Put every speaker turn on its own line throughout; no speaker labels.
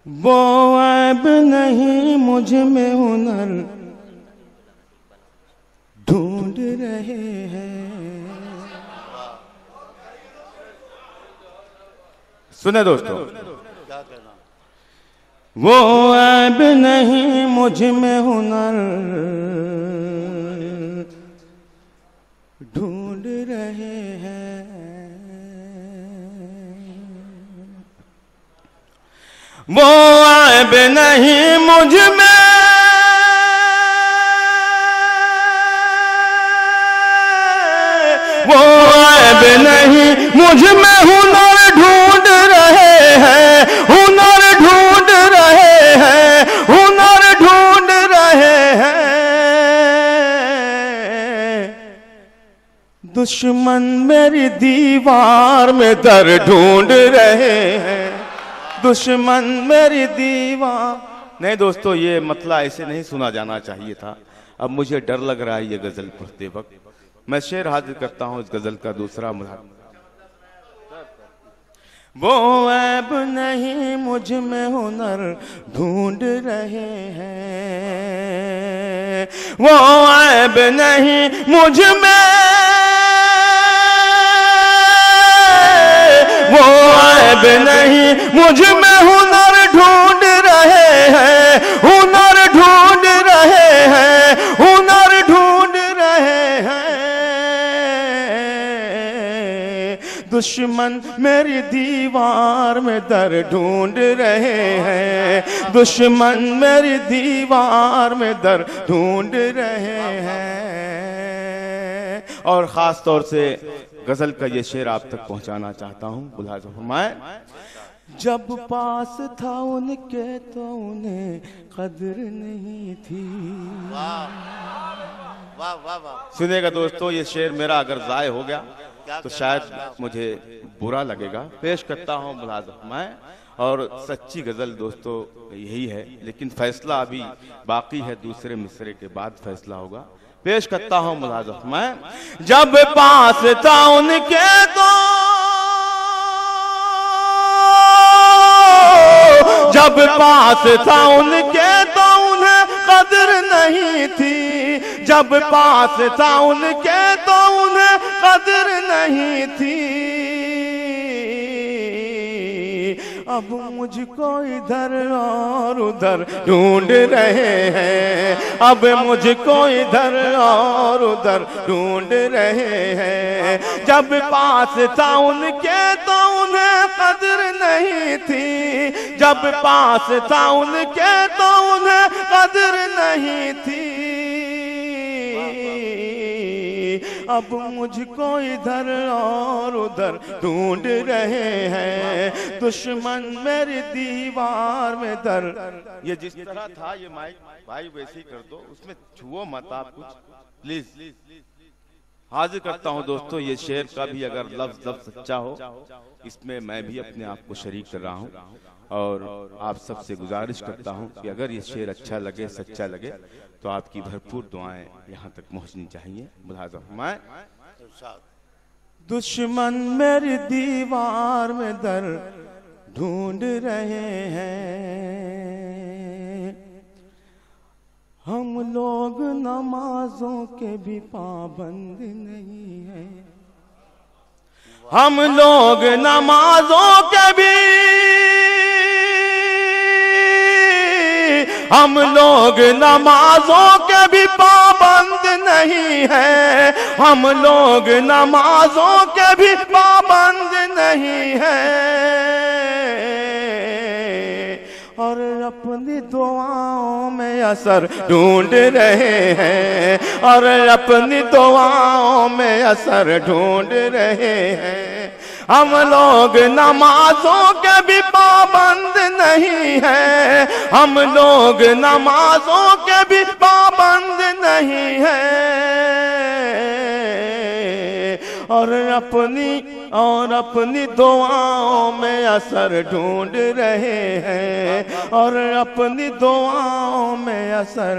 वो ऐब नहीं मुझ में हुनर ढूंढ रहे हैं। सुने दोस्तों, वो ऐब नहीं मुझ में हुनर ढूंढ रहे हैं। वो ऐब नहीं मुझ में, वो ऐब नहीं मुझ में हुनर ढूंढ रहे हैं, हुनर ढूंढ रहे हैं, हुनर ढूंढ रहे हैं। दुश्मन मेरी दीवार में दर ढूंढ रहे हैं, दुश्मन मेरी दीवार। नहीं दोस्तों, ये मतलब ऐसे नहीं सुना जाना चाहिए था। अब मुझे डर लग रहा है ये गजल पढ़ते वक्त। मैं शेर हाजिर करता हूं इस गजल का दूसरा मुहावरा। वो ऐब नहीं मुझ में हुनर ढूंढ रहे हैं, वो ऐब नहीं मुझ में, वो ऐब नहीं मुझ में हुनर ढूंढ रहे हैं, हुनर ढूंढ रहे हैं, हुनर ढूंढ रहे हैं। दुश्मन मेरी दीवार में दर ढूंढ रहे हैं, दुश्मन मेरी दीवार में दर ढूंढ रहे हैं। और खास तौर से गजल का ये शेर आप तक पहुंचाना चाहता हूं। मुलाहिज़ा फरमाएं, जब पास था उनके तो उन्हें कदर नहीं थी। वाह वाह वाह। सुनिएगा दोस्तों, ये शेर मेरा अगर ज़ाय हो गया तो शायद मुझे बुरा लगेगा। पेश करता हूँ मुलाहिज़ा फरमाएं। और सच्ची गजल दोस्तों यही है, लेकिन फैसला अभी बाकी है, दूसरे मिसरे के बाद फैसला होगा। पेश करता हूं मुलाहिज़ा फरमाएं, जब पास था उनके तो, जब पास था उनके तो उन्हें कदर नहीं थी, जब पास था उनके तो उन्हें कदर नहीं थी। अब मुझको इधर और उधर ढूंढ रहे हैं, अब मुझको इधर और उधर ढूंढ रहे हैं। जब पास था उनके तो उन्हें कदर नहीं थी, जब पास था उनके तो उन्हें कदर नहीं थी। अब मुझको इधर और उधर ढूंढ रहे हैं, दुश्मन मेरी दीवार में दर। ये जिस तरह था ये माइक भाई वैसे ही कर दो, उसमें छुओ मत आप कुछ प्लीज। हाजिर करता हूं दोस्तों ये शेर का भी अगर लफ्ज लफ्ज सच्चा हो, इसमें मैं भी अपने आप को शरीक कर रहा हूं। और आप सबसे गुजारिश करता हूं कि अगर ये शेर अच्छा लगे, सच्चा लगे, तो आपकी भरपूर दुआएं यहाँ तक पहुँचनी चाहिए। मुलाहिज़ा फरमाएं, दुश्मन मेरी दीवार में दर ढूंढ रहे हैं, हम लोग नमाजों के भी पाबंद नहीं हैं, हम लोग नमाजों के भी, हम लोग नमाजों के भी पाबंद नहीं है, हम लोग नमाजों के भी पाबंद नहीं है। और अपनी दुआओं में असर ढूंढ रहे हैं, और अपनी दुआओं में असर ढूंढ रहे हैं। हम लोग नमाजों के भी पाबंद नहीं है, हम लोग नमाजों के भी पाबंद नहीं है। और अपनी दुआओं में असर ढूंढ रहे हैं, और अपनी दुआओं में असर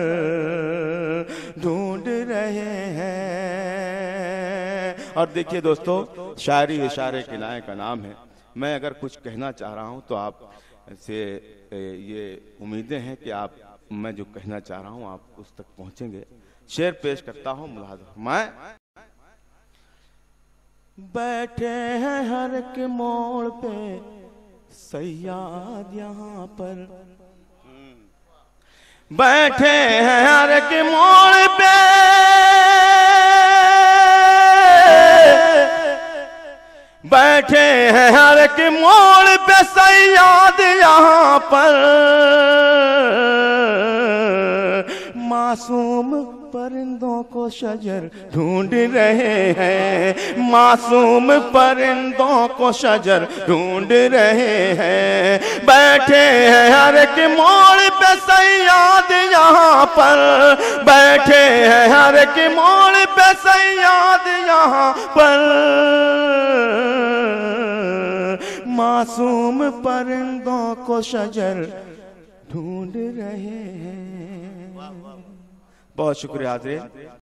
ढूंढ रहे हैं। और देखिए दोस्तों, शायरी इशारे के लायक का नाम है। मैं अगर कुछ कहना चाह रहा हूं तो आप से ये उम्मीदें हैं कि आप, मैं जो कहना चाह रहा हूं आप उस तक पहुंचेंगे। शेर पेश करता हूं, मुलाहिज़ा फरमाएं। बैठे हैं हर एक मोड़ पे सयाद यहाँ पर, बैठे हैं हर एक मोड़ पे बैठे हैं हर एक मोड़ पे सयाद यहाँ पर, मासूम परिंदों को शजर ढूंढ रहे हैं, मासूम परिंदों को शजर ढूंढ रहे हैं। बैठे हैं हर एक मोड़ पे सयाद यहाँ पर, बैठे हैं हर एक मोड़ पे सयाद यहाँ पर, मासूम परिंदों को शजर ढूंढ रहे हैं। बहुत शुक्रिया हाज़रीन।